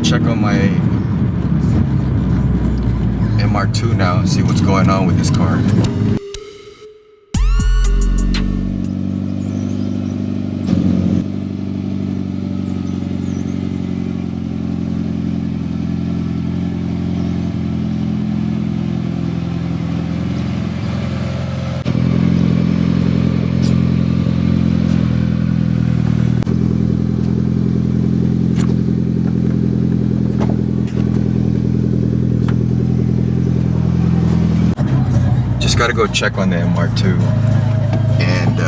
check on my MR2 now and see what's going on with this car. Just gotta go check on the MR2 and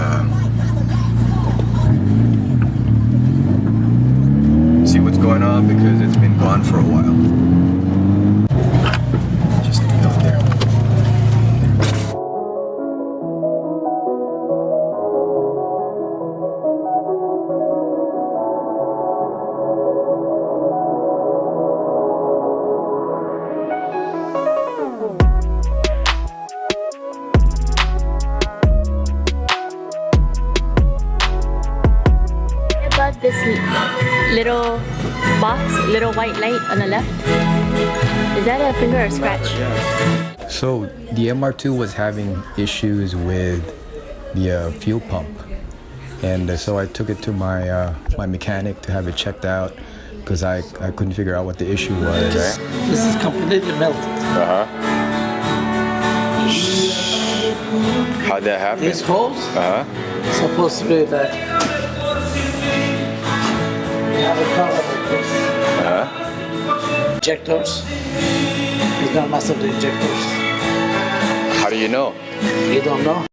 see what's going on because it's been gone for a while. Just out there. This little box, little white light on the left, is that a finger or a scratch? So the MR2 was having issues with the fuel pump, and so I took it to my my mechanic to have it checked out because I couldn't figure out what the issue was. This is completely melted. How'd that happen? These holes supposed to be like we have a car like this. Injectors. It's gonna mess up the injectors. How do you know? You don't know.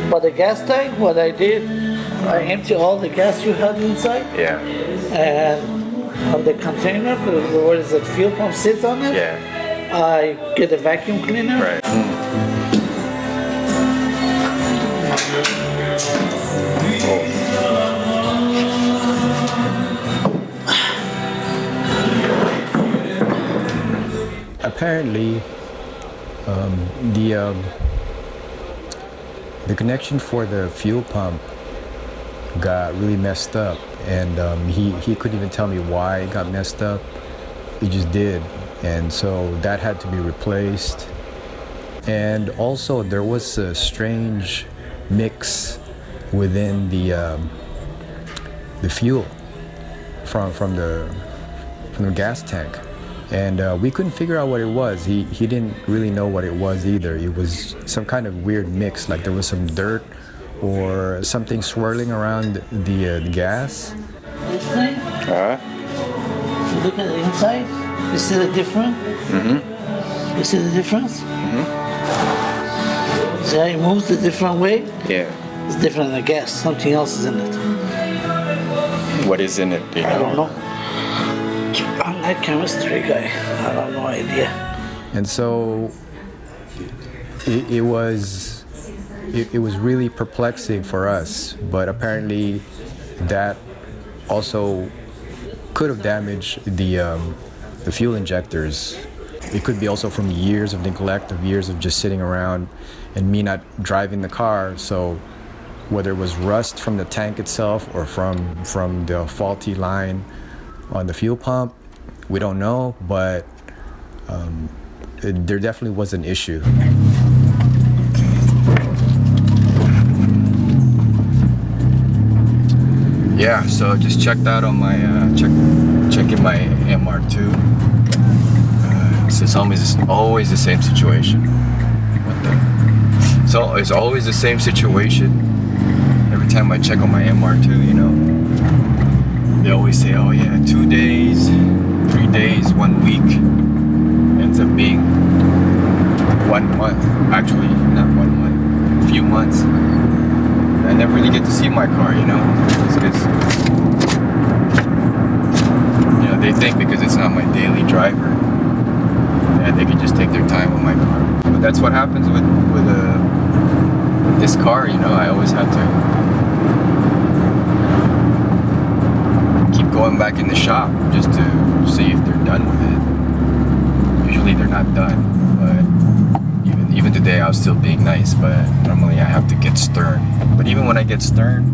But the gas tank, what I did, I empty all the gas you had inside. Yeah. And on the container, where is the fuel pump sits on it? Yeah. I get a vacuum cleaner. Right. Apparently, the connection for the fuel pump got really messed up, and he couldn't even tell me why it got messed up. It just did, and so that had to be replaced. And also, there was a strange mix within the fuel from the gas tank. And we couldn't figure out what it was. He didn't really know what it was either. It was some kind of weird mix, like there was some dirt or something swirling around the gas. This thing, you look at the inside, you see the difference? You see the difference? See how it moves the different way? Yeah. It's different than the gas. Something else is in it. What is in it? Do you know? I don't know. I'm not a chemistry guy. I have no idea. And so it was really perplexing for us, but apparently that also could have damaged the fuel injectors. It could be also from years of neglect, of years of just sitting around and me not driving the car. So whether it was rust from the tank itself or from the faulty line on the fuel pump, we don't know, but there definitely was an issue. Yeah, so just checked out on my checking my MR2. It's always the same situation. So it's always the same situation. Every time I check on my MR2, you know, they always say, "Oh yeah, 2 days, 3 days, 1 week." Ends up being 1 month. Actually, not 1 month, a few months. I never really get to see my car, you know, because you know they think because it's not my daily driver that they can just take their time with my car. But that's what happens with this car, you know. I always have to keep going back in the shop just to see if they're done with it. Usually they're not done, but even today I was still being nice, but normally I have to get stern. But even when I get stern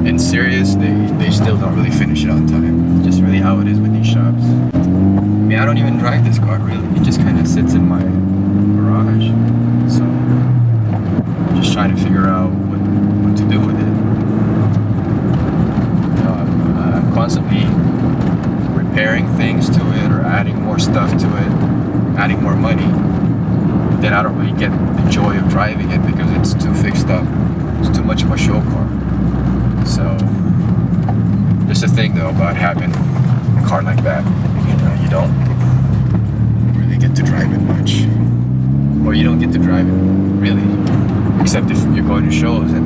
and serious, they still don't really finish it on time. Just really how it is with these shops. I mean, I don't even drive this car really. It just kind of sits in my garage. So I'm just trying to figure out what to do with it. You know, I'm constantly repairing things to it or adding more stuff to it, adding more money. Then I don't really get the joy of driving it because it's too fixed up. It's too much of a show car. So there's a thing though about having a car like that. You don't really get to drive it much. Or you don't get to drive it really. Except if you're going to shows, and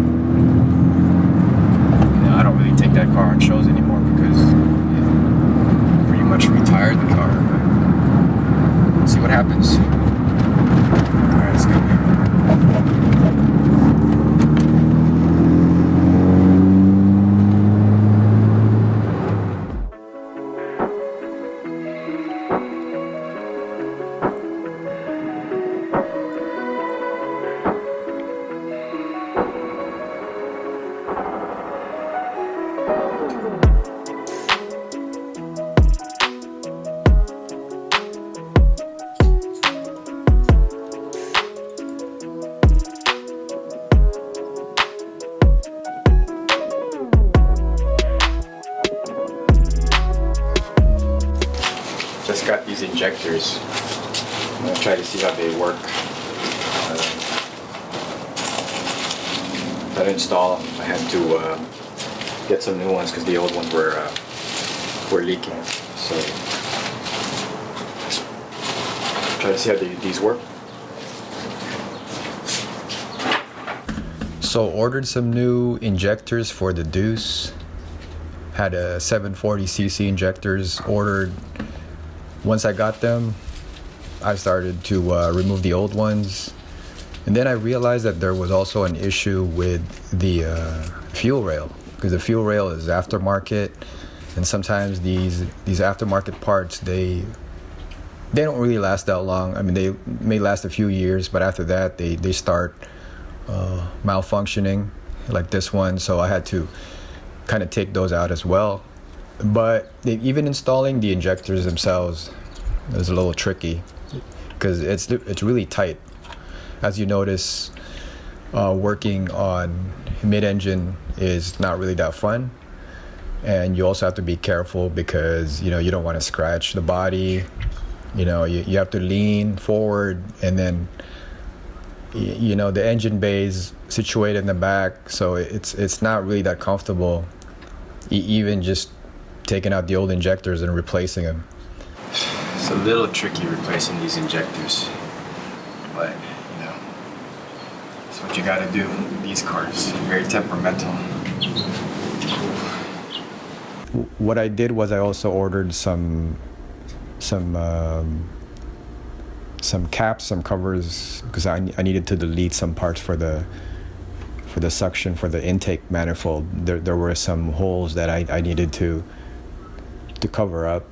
I don't really take that car on shows anymore because pretty much retired the car. But let's see what happens. Alright, let's go. Just got these injectors. I'm gonna try to see how they work. To install them, I had to get some new ones because the old ones were leaking. So try to see how these work. So ordered some new injectors for the Deuce. Had a 740cc injectors ordered. Once I got them, I started to remove the old ones. And then I realized that there was also an issue with the fuel rail, because the fuel rail is aftermarket, and sometimes these aftermarket parts, they don't really last that long. I mean, they may last a few years, but after that, they start malfunctioning, like this one. So I had to kind of take those out as well. But even installing the injectors themselves is a little tricky because it's really tight. As you notice, working on mid-engine is not really that fun, and you also have to be careful because you don't want to scratch the body. You have to lean forward, and then the engine bay is situated in the back, so it's not really that comfortable. Even just taking out the old injectors and replacing them. It's a little tricky replacing these injectors, but it's what you gotta do. These cars, very temperamental. What I did was I also ordered some caps, some covers, because I needed to delete some parts for the suction for the intake manifold. There were some holes that I needed to cover up,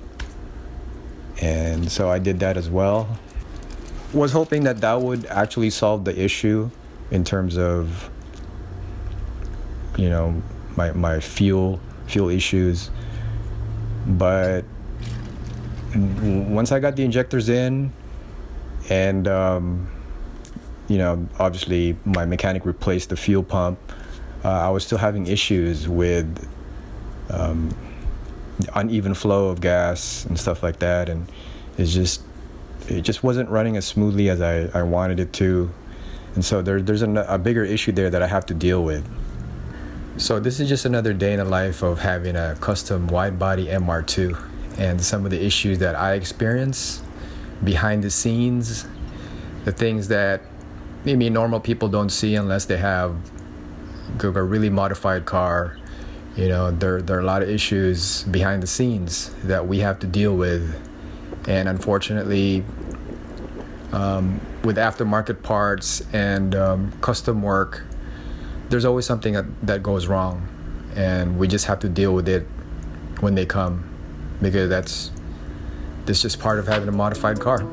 and so I did that as well. Was hoping that would actually solve the issue in terms of my fuel issues, but once I got the injectors in, and obviously my mechanic replaced the fuel pump, I was still having issues with uneven flow of gas and stuff like that, and it just wasn't running as smoothly as I wanted it to, and so there's a bigger issue there that I have to deal with. So this is just another day in the life of having a custom Widebody MR2, and some of the issues that I experience behind the scenes, the things that maybe normal people don't see unless they have a really modified car. There are a lot of issues behind the scenes that we have to deal with, and unfortunately, with aftermarket parts and custom work, there's always something that goes wrong, and we just have to deal with it when they come, because that's just part of having a modified car.